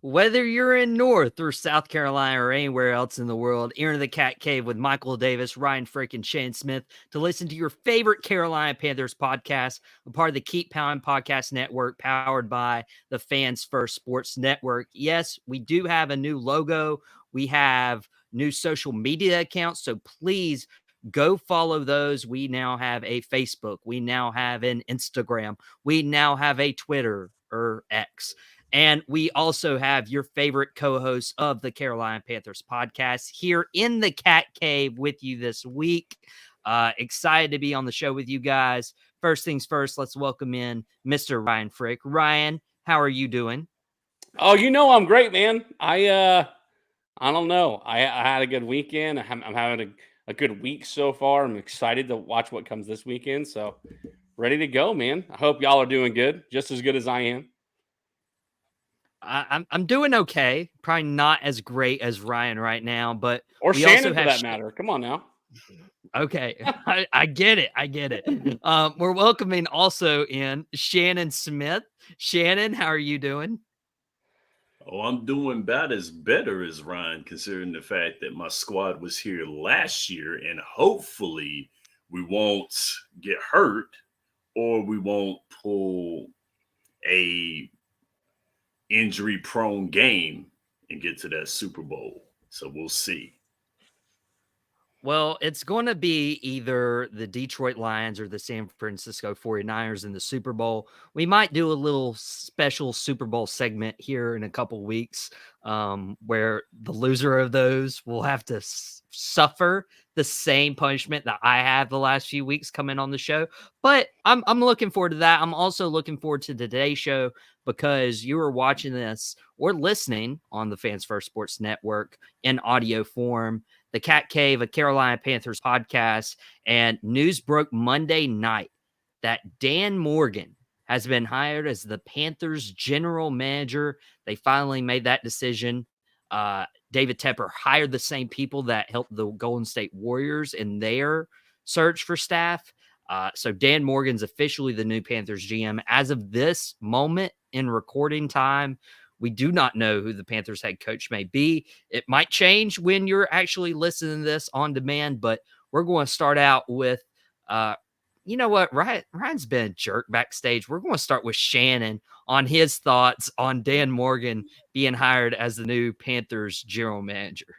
Whether you're in North or South Carolina or anywhere else in the world, enter the Cat Cave with Michael Davis, Ryan Frick, and Shannon Smith to listen to your favorite Carolina Panthers podcast, a part of the Keep Pounding Podcast Network, powered by the Fans First Sports Network. Yes, we do have a new logo. We have new social media accounts, so please go follow those. We now have a Facebook. We now have an Instagram. We now have a Twitter or X. And we also have your favorite co-hosts of the Carolina Panthers podcast here in the Cat Cave with you this week. Excited to be on the show with you guys. First things first, let's welcome in Mr. Ryan Frick. Ryan, how are you doing? Oh, I'm great, man. I don't know. I had a good weekend. I'm having a good week so far. I'm excited to watch what comes this weekend. So ready to go, man. I hope y'all are doing good, just as good as I am. I'm doing okay. Probably not as great as Ryan right now, but or we Shannon also for have that matter. Come on now. Okay, I get it. I get it. We're welcoming also in Shannon Smith. Shannon, how are you doing? Oh, I'm doing about as better as Ryan, considering the fact that my squad was here last year, and hopefully we won't get hurt or we won't pull a injury-prone game and get to that Super Bowl. So we'll see. Well, it's going to be either the Detroit Lions or the San Francisco 49ers in the Super Bowl. We might do a little special Super Bowl segment here in a couple weeks where the loser of those will have to suffer the same punishment that I have the last few weeks coming on the show. But I'm looking forward to that. I'm also looking forward to today's show because you are watching this or listening on the Fans First Sports Network in audio form. The Cat Cave, a Carolina Panthers podcast, and news broke Monday night that Dan Morgan has been hired as the Panthers general manager. They finally made that decision. David Tepper hired the same people that helped the Golden State Warriors in their search for staff. So Dan Morgan's officially the new Panthers GM. As of this moment in recording time, we do not know who the Panthers head coach may be. It might change when you're actually listening to this on demand, but we're going to start out with, you know what? Ryan's been a jerk backstage. We're going to start with Shannon on his thoughts on Dan Morgan being hired as the new Panthers general manager.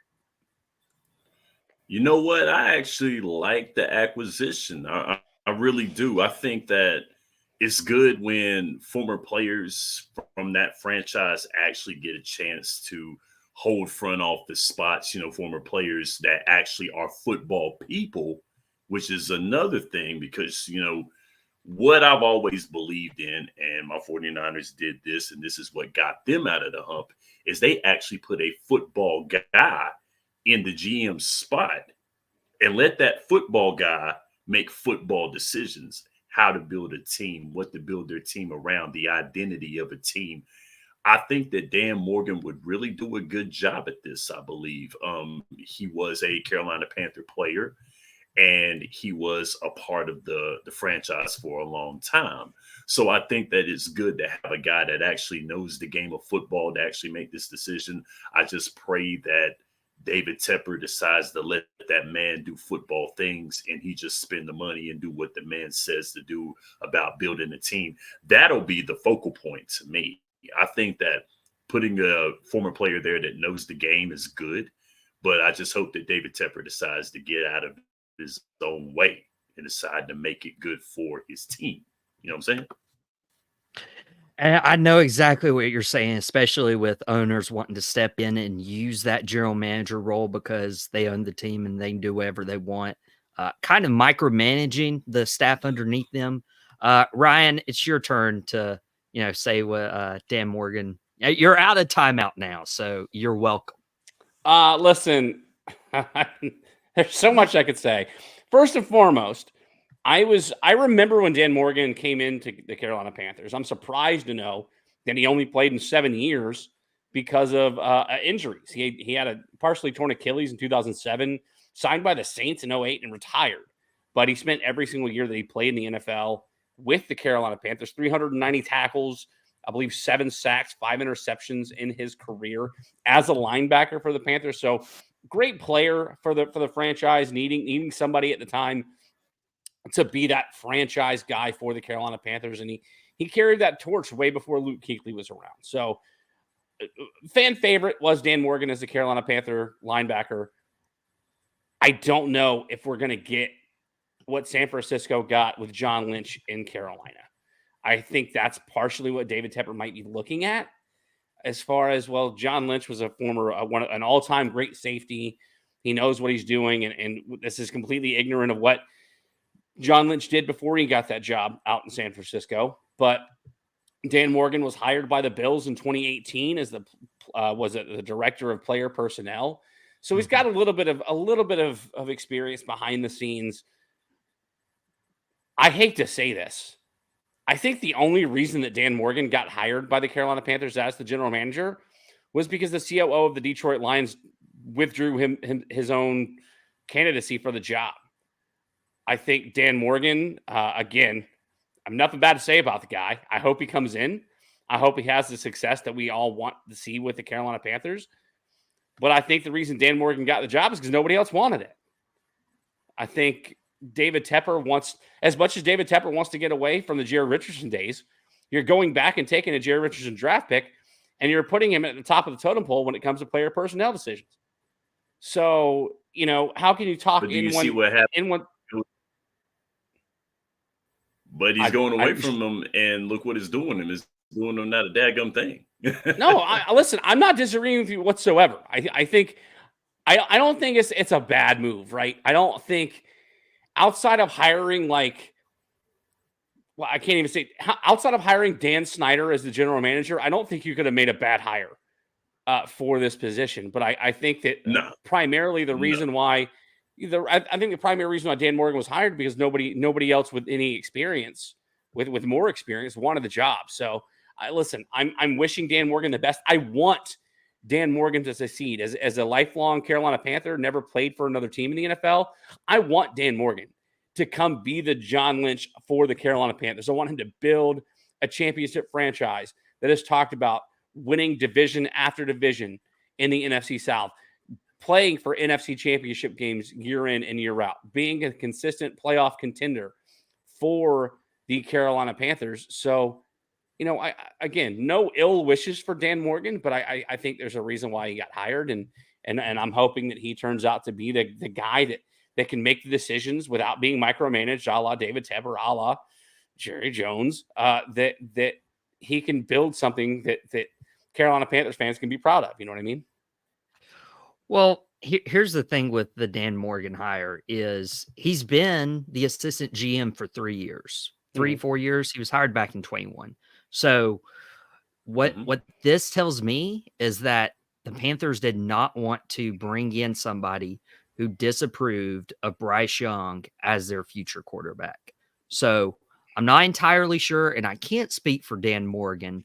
You know what? I actually like the acquisition. I really do. I think that it's good when former players from that franchise actually get a chance to hold front office spots, former players that actually are football people, which is another thing because, what I've always believed in, and my 49ers did this, and this is what got them out of the hump, is they actually put a football guy in the GM spot and let that football guy make football decisions. How to build a team, what to build their team around, the identity of a team. I think that Dan Morgan would really do a good job at this, I believe. He was a Carolina Panther player, and he was a part of the franchise for a long time. So I think that it's good to have a guy that actually knows the game of football to actually make this decision. I just pray that David Tepper decides to let that man do football things and he just spend the money and do what the man says to do about building a team. That'll be the focal point to me. I think that putting a former player there that knows the game is good, but I just hope that David Tepper decides to get out of his own way and decide to make it good for his team. You know what I'm saying? And I know exactly what you're saying, especially with owners wanting to step in and use that general manager role because they own the team and they can do whatever they want, kind of micromanaging the staff underneath them. Ryan, it's your turn to, say what Dan Morgan. You're out of timeout now, so you're welcome. Listen, there's so much I could say. First and foremost, I remember when Dan Morgan came into the Carolina Panthers. I'm surprised to know Then he only played in 7 years because of injuries. He had a partially torn Achilles in 2007, signed by the Saints in 2008 and retired. But he spent every single year that he played in the NFL with the Carolina Panthers, 390 tackles, I believe 7 sacks, 5 interceptions in his career as a linebacker for the Panthers. So great player for the franchise, needing somebody at the time to be that franchise guy for the Carolina Panthers. And he carried that torch way before Luke Kuechly was around. So fan favorite was Dan Morgan as the Carolina Panther linebacker. I don't know if we're going to get what San Francisco got with John Lynch in Carolina. I think that's partially what David Tepper might be looking at as far as, well, John Lynch was a former, an all-time great safety. He knows what he's doing, and this is completely ignorant of what John Lynch did before he got that job out in San Francisco. But Dan Morgan was hired by the Bills in 2018 as the director of player personnel. So he's got a little bit of experience behind the scenes. I hate to say this. I think the only reason that Dan Morgan got hired by the Carolina Panthers as the general manager was because the COO of the Detroit Lions withdrew his own candidacy for the job. I think Dan Morgan, again, I'm nothing bad to say about the guy. I hope he comes in. I hope he has the success that we all want to see with the Carolina Panthers. But I think the reason Dan Morgan got the job is because nobody else wanted it. I think David Tepper wants, as much as David Tepper wants to get away from the Jerry Richardson days, you're going back and taking a Jerry Richardson draft pick and you're putting him at the top of the totem pole when it comes to player personnel decisions. So, how can you talk in one? But he's going away from them, and look what it's doing him. It's doing him not a daggum thing. No, listen, I'm not disagreeing with you whatsoever. I think I don't think it's a bad move, right? I don't think outside of hiring I can't even say outside of hiring Dan Snyder as the general manager, I don't think you could have made a bad hire for this position. But I think that primarily the reason why I think the primary reason why Dan Morgan was hired because nobody else with any experience, with more experience, wanted the job. So I'm wishing Dan Morgan the best. I want Dan Morgan to succeed as a lifelong Carolina Panther, never played for another team in the NFL. I want Dan Morgan to come be the John Lynch for the Carolina Panthers. I want him to build a championship franchise that has talked about winning division after division in the NFC South, playing for NFC championship games year in and year out, being a consistent playoff contender for the Carolina Panthers. So, again, no ill wishes for Dan Morgan, but I think there's a reason why he got hired, and I'm hoping that he turns out to be the guy that can make the decisions without being micromanaged, a la David Tepper, a la Jerry Jones, that he can build something that Carolina Panthers fans can be proud of. You know what I mean? Well, here's the thing with the Dan Morgan hire is he's been the assistant GM for 3 years, 4 years. He was hired back in 21. So what this tells me is that the Panthers did not want to bring in somebody who disapproved of Bryce Young as their future quarterback. So I'm not entirely sure, and I can't speak for Dan Morgan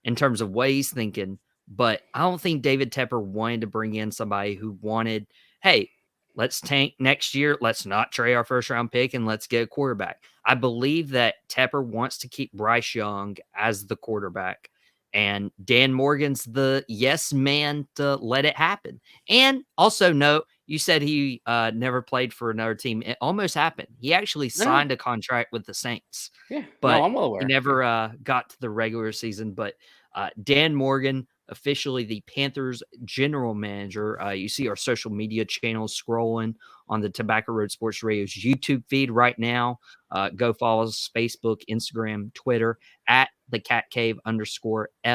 in terms of what he's thinking, but I don't think David Tepper wanted to bring in somebody who wanted, hey, let's tank next year. Let's not trade our first round pick and let's get a quarterback. I believe that Tepper wants to keep Bryce Young as the quarterback, and Dan Morgan's the yes man to let it happen. And also note, you said he never played for another team. It almost happened. He actually signed a contract with the Saints. Yeah, but I'm well aware. He never got to the regular season. But Dan Morgan, officially the Panthers general manager. You see our social media channels scrolling on the Tobacco Road Sports Radio's YouTube feed right now. Go follow us, Facebook, Instagram, Twitter, at the Cat Cave _FFSN.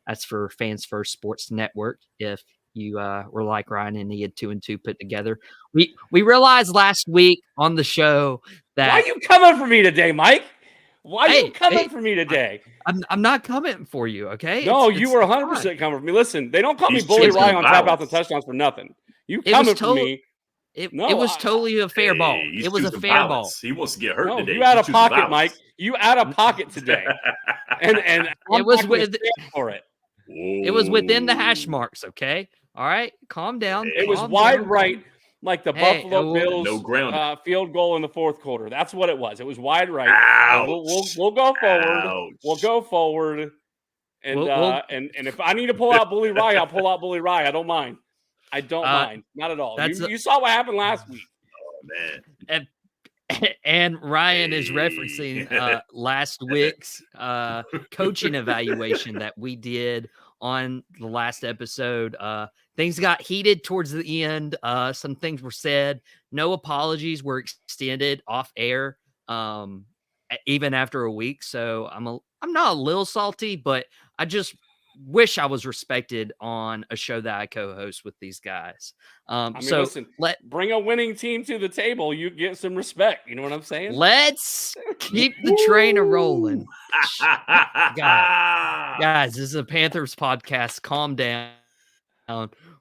That's for Fans First Sports Network. If you were like Ryan and he had 2 and 2 put together. We realized last week on the show that... Why are you coming for me today, Mike? Why are you coming for me today? I'm not coming for you, okay? No, you were 100% coming for me. Listen, they don't call me Bully Ryan on Tap Out the Touchdowns for nothing. You coming for me. It No, was totally a fair ball. Hey, he's It was a choosing fair ball. violence. He wants to get hurt no, today. you out He's of choosing pocket, violence. Mike. You out of pocket today, and I'm It was not gonna with stand for it. it was within the hash Whoa. marks. Okay, all right, calm down. It was calm wide down. right, like the Hey, Buffalo Bills no ground. field goal in the fourth quarter. That's what it was. It was wide right. Ouch. We'll go forward. Ouch. We'll go forward. And We'll- and if I need to pull out Bully Rye, I'll pull out Bully Rye. I don't mind. I don't Uh, mind. Not at all. that's You saw what happened last week. Oh, man. and Ryan is Hey. referencing last week's coaching evaluation that we did on the last episode. Things got heated towards the end. Some things were said. No apologies were extended off air, even after a week. So I'm not a little salty, but I just wish I was respected on a show that I co-host with these guys. I mean, So listen, bring a winning team to the table. You get some respect. You know what I'm saying? let's keep the train a rolling. Guys, this is a Panthers podcast. Calm down.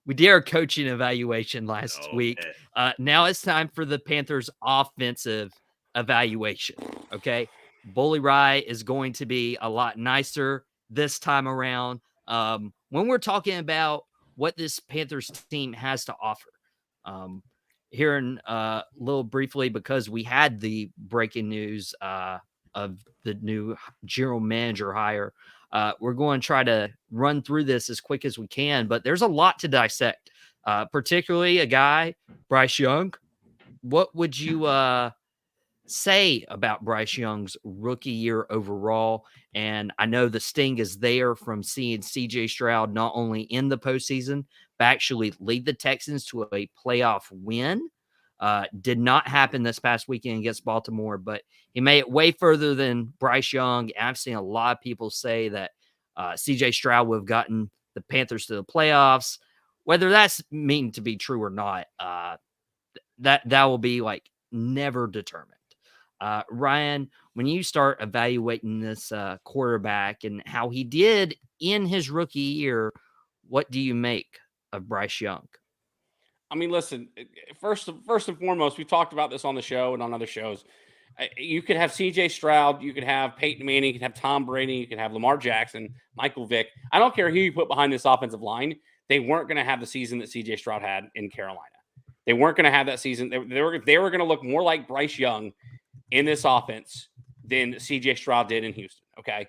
We did our coaching evaluation last week. Now it's time for the Panthers offensive evaluation. Okay. Bully Rye is going to be a lot nicer this time around. When we're talking about what this Panthers team has to offer. Here in a little briefly, because we had the breaking news of the new general manager hire. We're going to try to run through this as quick as we can, but there's a lot to dissect, particularly a guy, Bryce Young. What would you say about Bryce Young's rookie year overall? And I know the sting is there from seeing CJ Stroud not only in the postseason, but actually lead the Texans to a playoff win. Did not happen this past weekend against Baltimore, but he made it way further than Bryce Young. And I've seen a lot of people say that CJ Stroud would have gotten the Panthers to the playoffs. Whether that's mean to be true or not, that will be like never determined. Ryan, when you start evaluating this quarterback and how he did in his rookie year, what do you make of Bryce Young? I mean, listen, first and foremost, we talked about this on the show and on other shows. You could have CJ Stroud, you could have Peyton Manning, you could have Tom Brady, you could have Lamar Jackson, Michael Vick. I don't care who you put behind this offensive line. They weren't going to have the season that CJ Stroud had in Carolina. They weren't going to have that season. They were going to look more like Bryce Young in this offense than CJ Stroud did in Houston. Okay.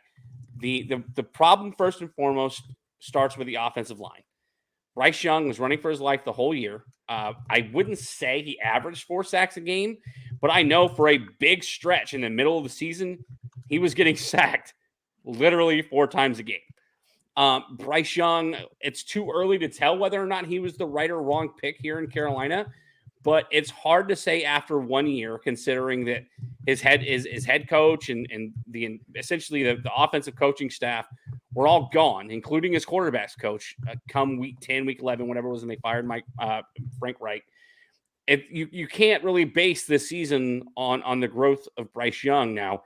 The problem, first and foremost, starts with the offensive line. Bryce Young was running for his life the whole year. I wouldn't say he averaged 4 sacks a game, but I know for a big stretch in the middle of the season, he was getting sacked literally 4 times a game. Bryce Young, it's too early to tell whether or not he was the right or wrong pick here in Carolina, but it's hard to say after 1 year, considering that his head coach and the essentially the offensive coaching staff were all gone, including his quarterbacks coach, come week 10, week 11, whatever it was, and they fired Frank Reich. You can't really base this season on the growth of Bryce Young. Now,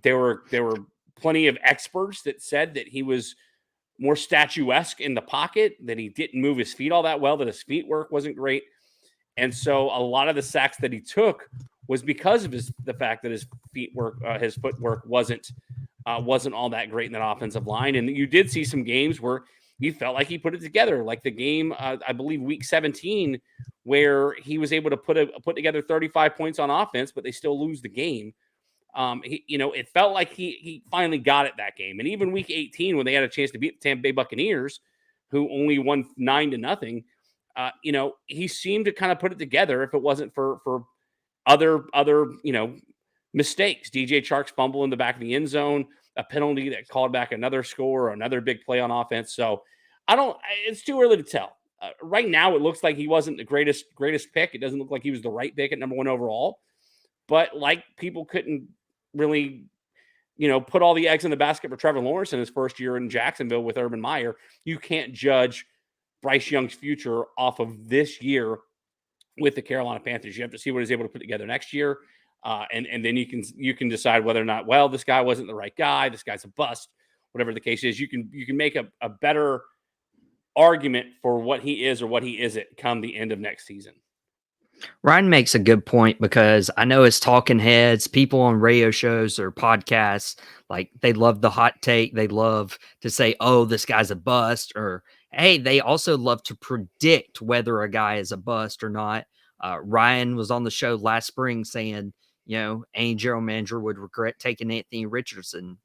there were plenty of experts that said that he was more statuesque in the pocket, that he didn't move his feet all that well, that his feet work wasn't great. And so a lot of the sacks that he took was because of the fact that his footwork wasn't all that great in that offensive line. And you did see some games where you felt like he put it together, like the game, I believe week 17, where he was able to put together 35 points on offense, but they still lose the game. It felt like he finally got it that game. And even week 18, when they had a chance to beat the Tampa Bay Buccaneers, who only won 9-0, he seemed to kind of put it together if it wasn't for other mistakes. DJ Chark's fumble in the back of the end zone, a penalty that called back another score, or another big play on offense. So it's too early to tell. Right now, it looks like he wasn't the greatest pick. It doesn't look like he was the right pick at number 1 overall. But like people couldn't really, put all the eggs in the basket for Trevor Lawrence in his first year in Jacksonville with Urban Meyer, you can't judge Bryce Young's future off of this year with the Carolina Panthers. You have to see what he's able to put together next year. And then you can decide whether or not, well, this guy wasn't the right guy, this guy's a bust, whatever the case is. You can make a better argument for what he is or what he isn't come the end of next season. Ryan makes a good point because I know as talking heads, people on radio shows or podcasts, like they love the hot take. They love to say, oh, this guy's a bust, or hey, they also love to predict whether a guy is a bust or not. Ryan was on the show last spring saying, any general manager would regret taking Anthony Richardson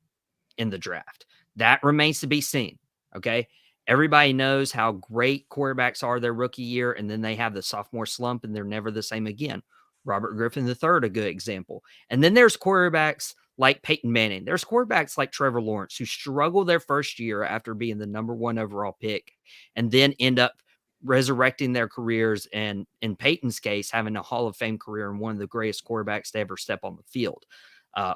in the draft. That remains to be seen. Okay. Everybody knows how great quarterbacks are their rookie year, and then they have the sophomore slump and they're never the same again. Robert Griffin III, a good example. And then there's quarterbacks like Peyton Manning. There's quarterbacks like Trevor Lawrence who struggle their first year after being the number one overall pick and then end up resurrecting their careers. And in Peyton's case, having a Hall of Fame career and one of the greatest quarterbacks to ever step on the field.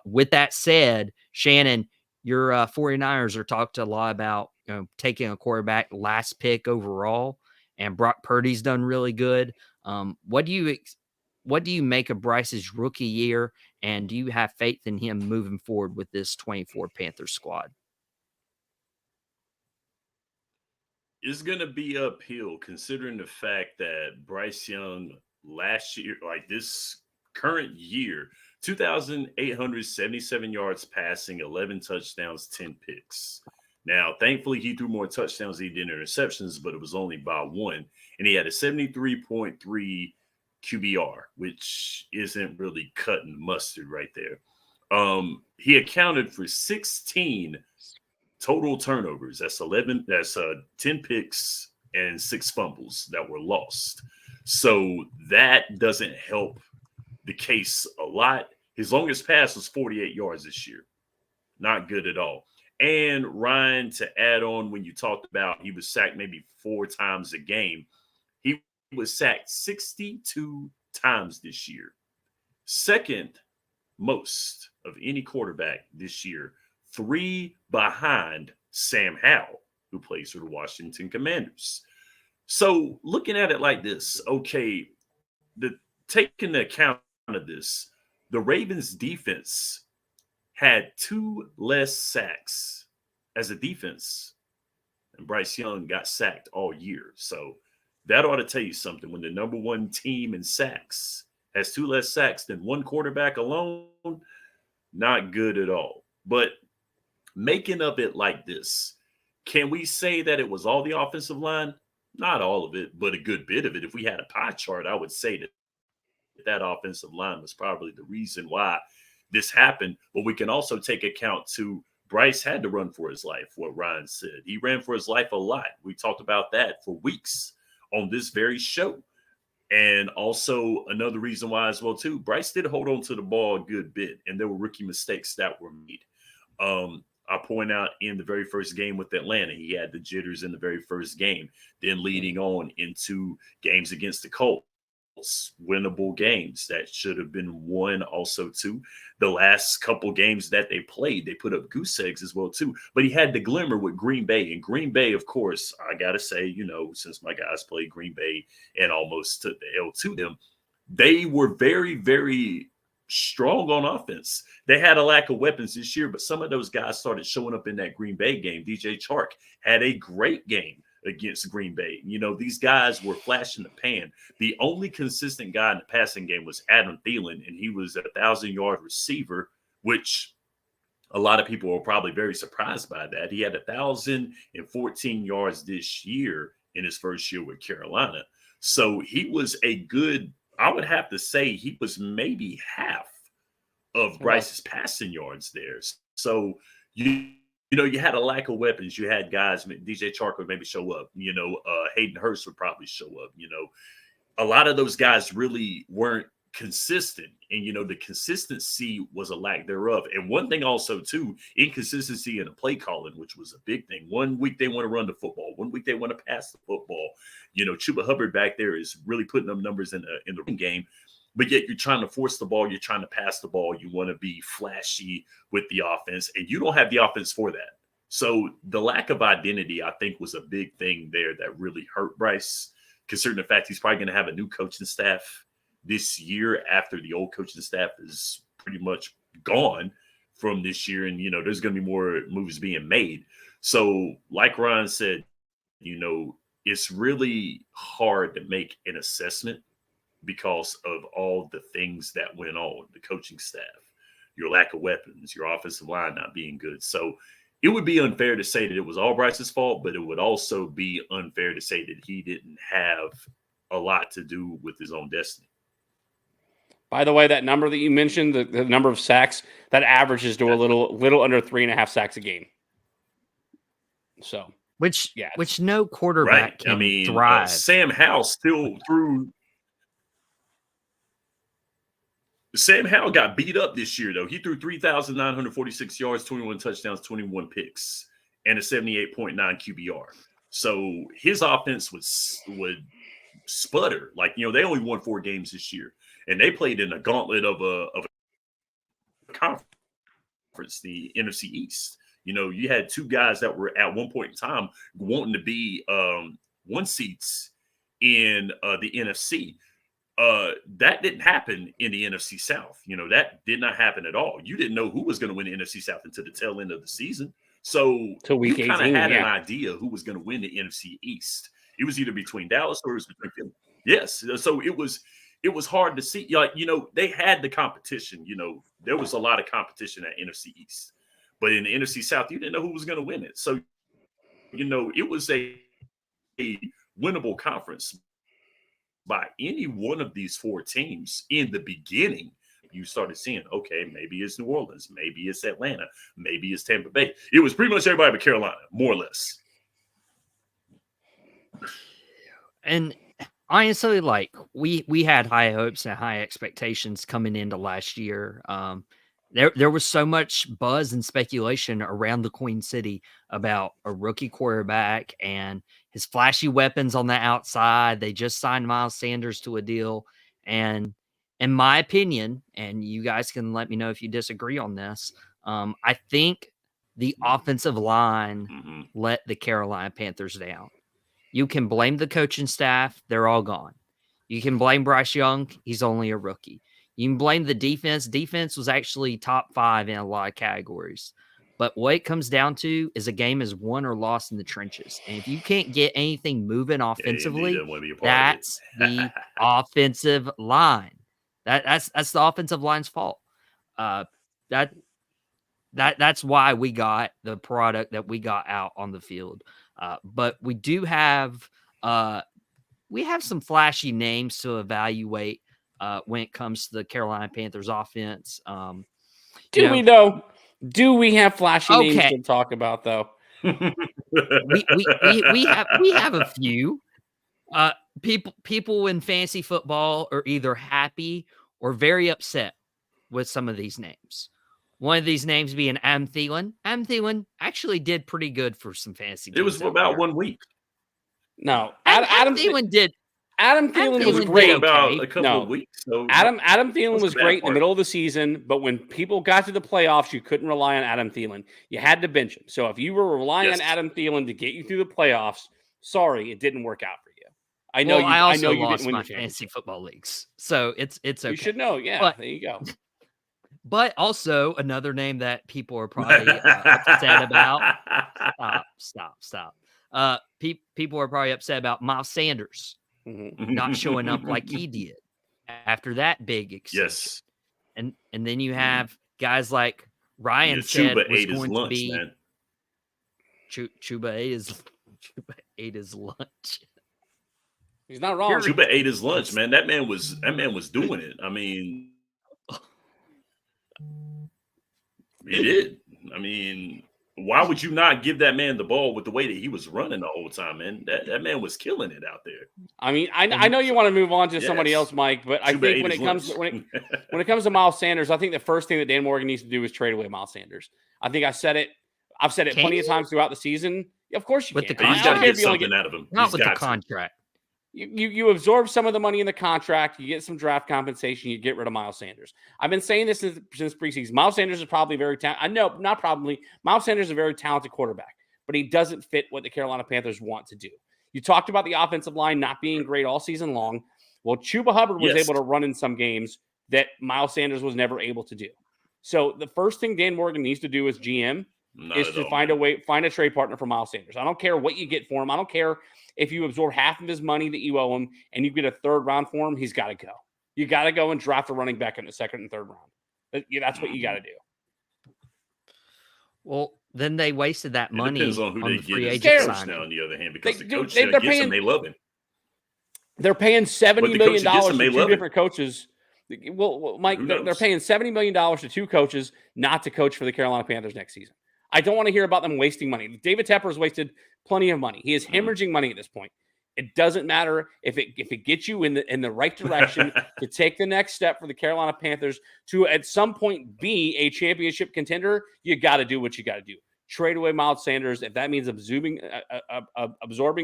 With that said, Shannon, your 49ers are talked a lot about taking a quarterback last pick overall, and Brock Purdy's done really good. What do you make of Bryce's rookie year, and do you have faith in him moving forward with this 24 Panthers squad? It's going to be uphill considering the fact that Bryce Young last year, like this current year, 2,877 yards passing, 11 touchdowns, 10 picks. Now, thankfully, he threw more touchdowns than he did interceptions, but it was only by one. And he had a 73.3 QBR, which isn't really cutting mustard right there. He accounted for 16 total turnovers. That's 11. That's 10 picks and 6 fumbles that were lost. So that doesn't help the case a lot. His longest pass was 48 yards this year. Not good at all. And Ryan, to add on, when you talked about he was sacked maybe 4 times a game, he was sacked 62 times this year. Second most of any quarterback this year, 3 behind Sam Howell, who plays for the Washington Commanders. So looking at it like this, okay, taking account of this, the Ravens defense had 2 less sacks as a defense, and Bryce Young got sacked all year. So that ought to tell you something. When the number one team in sacks has 2 less sacks than one quarterback alone, not good at all. But making of it like this, can we say that it was all the offensive line? Not all of it, but a good bit of it. If we had a pie chart, I would say that offensive line was probably the reason why this happened. But we can also take account to Bryce had to run for his life, what Ryan said. He ran for his life a lot. We talked about that for weeks on this very show. And also another reason why as well, too, Bryce did hold on to the ball a good bit, and there were rookie mistakes that were made. I point out in the very first game with Atlanta, he had the jitters in the very first game, then leading on into games against the Colts, winnable games that should have been won also too. The last couple games that they played, they put up goose eggs as well too. But he had the glimmer with Green Bay. And Green Bay, of course, I got to say, since my guys played Green Bay and almost took the L to them, they were very, very strong on offense. They had a lack of weapons this year, but some of those guys started showing up in that Green Bay game. DJ Chark had a great game against Green Bay. These guys were flash in the pan. The only consistent guy in the passing game was Adam Thielen, and he was a 1,000-yard receiver, which a lot of people were probably very surprised by that. He had 1,014 yards this year in his first year with Carolina. So he was I would have to say he was maybe half of Bryce's passing yards there. So you had a lack of weapons. You had guys, DJ Chark would maybe show up. Hayden Hurst would probably show up. A lot of those guys really weren't consistent. And, the consistency was a lack thereof. And one thing also, too, inconsistency in the play calling, which was a big thing. 1 week they want to run the football. 1 week they want to pass the football. Chuba Hubbard back there is really putting up numbers in the running game. But yet you're trying to force the ball. You're trying to pass the ball. You want to be flashy with the offense. And you don't have the offense for that. So the lack of identity, I think, was a big thing there that really hurt Bryce, considering the fact he's probably going to have a new coaching staff this year after the old coaching staff is pretty much gone from this year. And, there's going to be more moves being made. So like Ryan said, it's really hard to make an assessment because of all the things that went on, the coaching staff, your lack of weapons, your offensive line not being good. So it would be unfair to say that it was all Bryce's fault, but it would also be unfair to say that he didn't have a lot to do with his own destiny. By the way, that number that you mentioned, the number of sacks, that averages to a little under 3.5 sacks a game. So, which no quarterback can thrive. Sam Howell still threw. Sam Howell got beat up this year, though. He threw 3,946 yards, 21 touchdowns, 21 picks, and a 78.9 QBR. So his offense would sputter. Like, they only won 4 games this year, and they played in a gauntlet of a conference, the NFC East. You had 2 guys that were at one point in time wanting to be 1 seeds in the NFC. That didn't happen in the NFC South. That did not happen at all. You didn't know who was going to win the NFC South until the tail end of the season. So you kind of had an idea who was going to win the NFC East. It was either between Dallas or it was between Philly. Yes. So it was hard to see. They had the competition. There was a lot of competition at NFC East. But in the NFC South, you didn't know who was going to win it. So, it was a winnable conference by any one of these 4 teams in the beginning. You started seeing, okay, maybe it's New Orleans, maybe it's Atlanta, maybe it's Tampa Bay. It was pretty much everybody but Carolina, more or less. And honestly, we had high hopes and high expectations coming into last year. There was so much buzz and speculation around the Queen City about a rookie quarterback and his flashy weapons on the outside. They just signed Miles Sanders to a deal. And in my opinion, and you guys can let me know if you disagree on this, I think the offensive line let the Carolina Panthers down. You can blame the coaching staff. They're all gone. You can blame Bryce Young. He's only a rookie. You can blame the defense. Defense was actually top 5 in a lot of categories. But what it comes down to is a game is won or lost in the trenches. And if you can't get anything moving offensively, that's the offensive line. That's the offensive line's fault. That's why we got the product that we got out on the field. But we do have some flashy names to evaluate when it comes to the Carolina Panthers offense. Do we though? Do we have flashy names to talk about though? we have a few. People in fantasy football are either happy or very upset with some of these names. One of these names being Adam Thielen. Adam Thielen actually did pretty good for some fantasy teams. It was about 1 week. No, Adam Thielen did. Adam Thielen was great about a couple of weeks. So Adam Thielen was great in the middle of the season, but when people got to the playoffs, you couldn't rely on Adam Thielen. You had to bench him. So if you were relying on Adam Thielen to get you through the playoffs, sorry, it didn't work out for you. I know you lost didn't win my fantasy football leagues, so it's okay. You should know, yeah. There you go. But also another name that people are probably upset about. Stop. People are probably upset about Miles Sanders not showing up like he did after that big extension. Yes. And then you have guys like Ryan said was going to be. Man. Chuba ate his lunch. He's not wrong. Chuba ate his lunch, man. That man was doing it. I mean, he did. I mean, why would you not give that man the ball with the way that he was running the whole time, man? That man was killing it out there. I mean, I know you want to move on to somebody else, Mike, but I think when it comes to Miles Sanders, I think the first thing that Dan Morgan needs to do is trade away Miles Sanders. I think I've said it plenty of times throughout the season. Of course you can. He's got to get something out of him. Not with the contract. You absorb some of the money in the contract, you get some draft compensation, you get rid of Miles Sanders. I've been saying this since preseason. Miles Sanders is probably very talented. I know, not probably. Miles Sanders is a very talented quarterback, but he doesn't fit what the Carolina Panthers want to do. You talked about the offensive line not being great all season long. Well, Chuba Hubbard was able to run in some games that Miles Sanders was never able to do. So the first thing Dan Morgan needs to do as GM is to find a trade partner for Miles Sanders. I don't care what you get for him. I don't care if you absorb half of his money that you owe him and you get a third round for him. He's got to go. You got to go and draft a running back in the second and third round. That's what you got to do. Well, then they wasted that money. It depends on who they the get free as agent coach signing. now. On the other hand, because the coach they're gets paying, him, they love him. They're paying $70 million to two different coaches. Well, Mike, they're paying $70 million to two coaches not to coach for the Carolina Panthers next season. I don't want to hear about them wasting money. David Tepper has wasted plenty of money. He is hemorrhaging money at this point. It doesn't matter if it gets you in the right direction to take the next step for the Carolina Panthers to at some point be a championship contender. You got to do what you got to do. Trade away Miles Sanders. If that means absorbing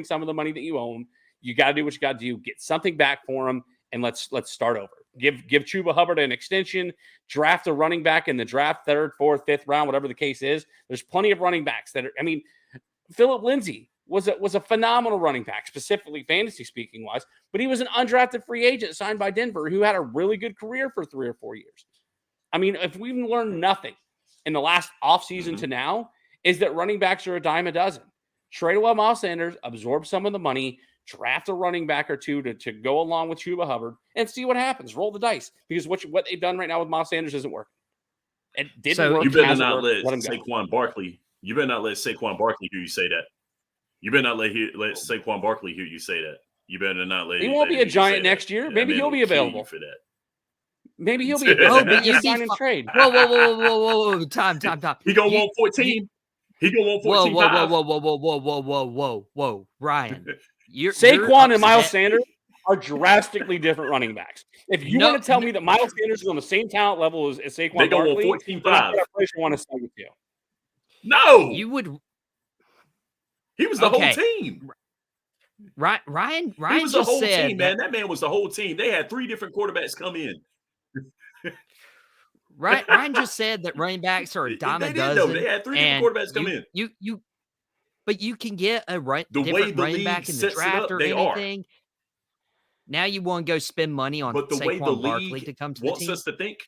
some of the money that you owe him, you got to do what you got to do. Get something back for him, and let's start over. Give Chuba Hubbard an extension. Draft a running back in the draft, third, fourth, fifth round, whatever the case is. There's plenty of running backs that are. I mean, Phillip Lindsay was a phenomenal running back, specifically fantasy speaking wise, but he was an undrafted free agent signed by Denver who had a really good career for 3 or 4 years. I mean, if we've learned nothing in the last offseason to now, is that running backs are a dime a dozen. Trade away Miles Sanders, absorb some of the money, draft a running back or two to go along with Chuba Hubbard and see what happens. Roll the dice, because what they've done right now with Miles Sanders isn't working. It didn't work. You better not let Saquon Barkley. You better not let Saquon Barkley hear you say that. You better not let Saquon Barkley hear you say that. You better not let. He won't be a Giant next year. Maybe he'll be available for that. Maybe he'll be available. But you sign and trade. Whoa! Time. He gonna want 14. He gonna want 14. Whoa, Ryan. Saquon and Miles Sanders are drastically different running backs. If you want to tell me that Miles Sanders is on the same talent level as Saquon they gonna Barkley, want 14-5. I want to stay with you. No, you would. He was the whole team. Ryan he was the whole said team, man. That man was the whole team. They had 3 different quarterbacks come in. Ryan just said that running backs are a dime a dozen. They had 3 different quarterbacks come in. But you can get a different running back in the draft or anything. Now you want to go spend money on Saquon Barkley to come to the team. Wants us to think.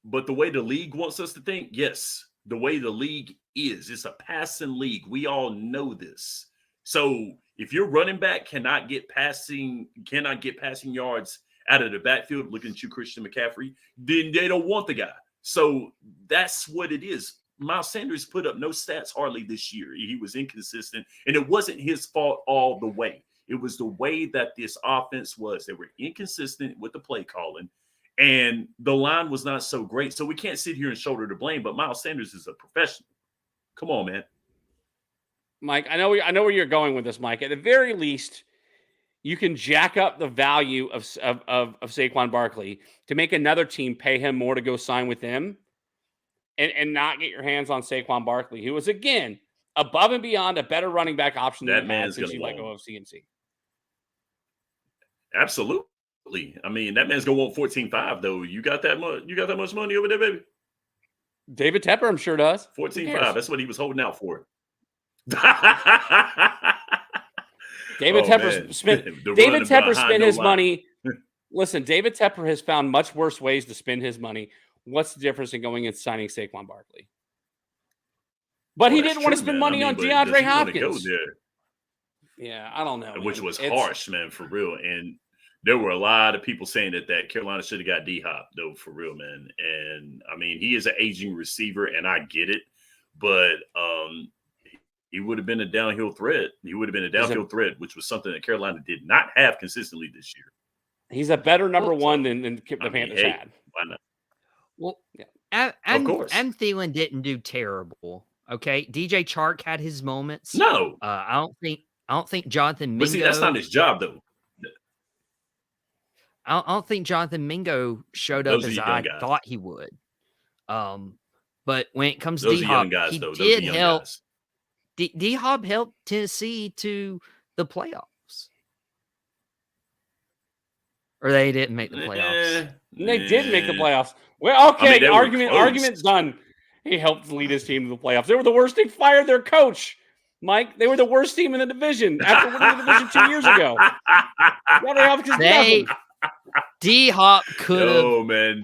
But the way the league wants us to think, yes, the way the league is, it's a passing league. We all know this. So if your running back cannot get passing yards out of the backfield, looking at you, Christian McCaffrey, then they don't want the guy. So that's what it is. Miles Sanders put up no stats hardly this year. He was inconsistent, and it wasn't his fault all the way. It was the way that this offense was. They were inconsistent with the play calling, and the line was not so great. So we can't sit here and shoulder the blame, but Miles Sanders is a professional. Come on, man. Mike, I know where you're going with this, Mike. At the very least, you can jack up the value of Saquon Barkley to make another team pay him more to go sign with them and not get your hands on Saquon Barkley, who was, again, above and beyond a better running back option than man since you let go of CMC. Absolutely. I mean, that man's going to want 14-5, though. You got that much money over there, baby? David Tepper, I'm sure, does. 14-5. That's what he was holding out for. David Tepper spent his money. Listen, David Tepper has found much worse ways to spend his money. What's the difference in going and signing Saquon Barkley? But he didn't want to spend money on DeAndre Hopkins. Yeah, I don't know. Which was harsh, man, for real. And there were a lot of people saying that Carolina should have got D-Hop, though, for real, man. And, I mean, he is an aging receiver, and I get it. But he would have been a downhill threat. He would have been a downfield threat, which was something that Carolina did not have consistently this year. He's a better number one than the Panthers had. Why not? Well, yeah. Of course. And Thielen didn't do terrible. Okay, DJ Chark had his moments. No, I don't think Jonathan Mingo. But see, that's not his job, though. I don't think Jonathan Mingo showed up as I thought he would. But when it comes to D-Hop, he did help. D-Hop helped Tennessee to the playoffs. Or they didn't make the playoffs. They did make the playoffs. Well, okay, argument's done. He helped lead his team to the playoffs. They were the worst. They fired their coach, Mike. They were the worst team in the division after winning the division 2 years ago. D-Hop could have. Oh man,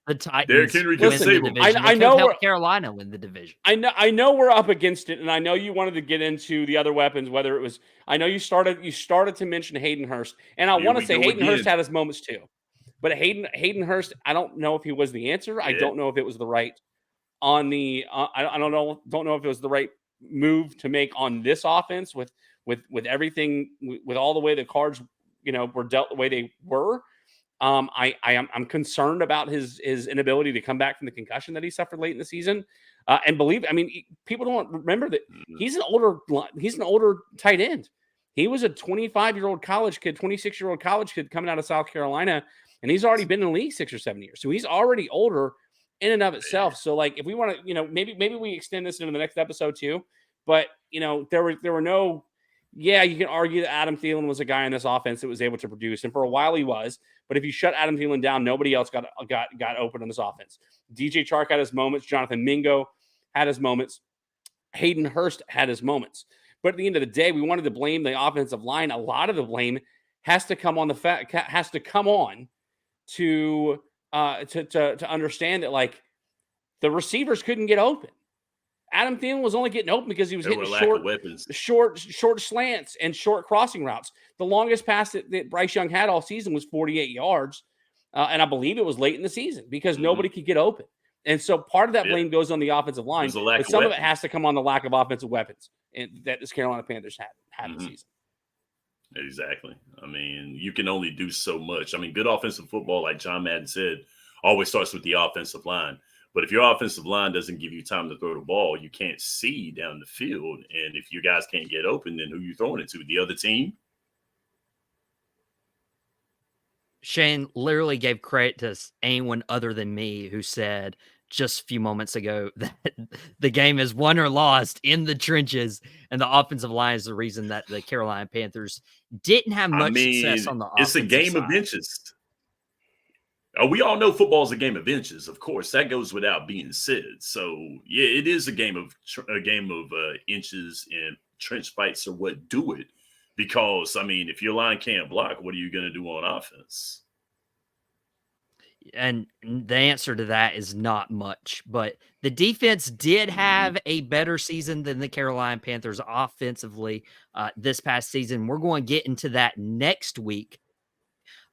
the Derrick Titans Henry can win the save 'em. division. I They know could help we're- Carolina win the division. I know we're up against it, and I know you wanted to get into the other weapons, whether it was I know you started to mention Hayden Hurst, and I Here want to we say go Hayden Hurst again. had his moments too. But Hayden Hurst, I don't know if he was the answer. I Yeah. don't know if it was the right on the I don't know if it was the right move to make on this offense with everything with all the way the cards, were dealt the way they were. I'm concerned about his inability to come back from the concussion that he suffered late in the season. And people don't remember that he's an older tight end. He was a 25-year-old college kid, 26-year-old college kid coming out of South Carolina, and he's already been in the league 6 or 7 years. So he's already older in and of itself. So like, if we want to, maybe we extend this into the next episode too. But there were no. Yeah, you can argue that Adam Thielen was a guy in this offense that was able to produce, and for a while he was. But if you shut Adam Thielen down, nobody else got open on this offense. DJ Chark had his moments. Jonathan Mingo had his moments. Hayden Hurst had his moments. But at the end of the day, we wanted to blame the offensive line. A lot of the blame has to come on to understand that like the receivers couldn't get open. Adam Thielen was only getting open because he was hitting short slants and short crossing routes. The longest pass that Bryce Young had all season was 48 yards. And I believe it was late in the season because nobody could get open. And so part of that blame goes on the offensive line, but some of it has to come on the lack of offensive weapons that this Carolina Panthers had this season. Exactly. I mean, you can only do so much. I mean, good offensive football, like John Madden said, always starts with the offensive line. But if your offensive line doesn't give you time to throw the ball, you can't see down the field. And if you guys can't get open, then who you throwing it to? The other team? Shane literally gave credit to anyone other than me who said just a few moments ago that the game is won or lost in the trenches, and the offensive line is the reason that the Carolina Panthers didn't have much success on the it's offensive a game side. of inches. We all know football is a game of inches. Of course, that goes without being said. So yeah, it is a game of inches, and trench fights are what do it. Because I mean, if your line can't block, what are you going to do on offense? And the answer to that is not much. But the defense did have a better season than the Carolina Panthers offensively this past season. We're going to get into that next week.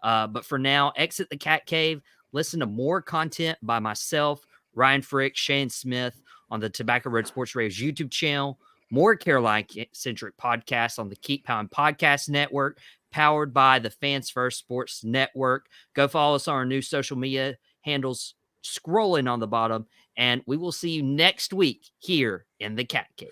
But for now, exit the Cat Cave. Listen to more content by myself, Ryan Frick, Shannon Smith on the Tobacco Road Sports Radio's YouTube channel. More Carolina-centric podcasts on the Keep Pound Podcast Network, powered by the Fans First Sports Network. Go follow us on our new social media handles scrolling on the bottom, and we will see you next week here in the Cat Cave.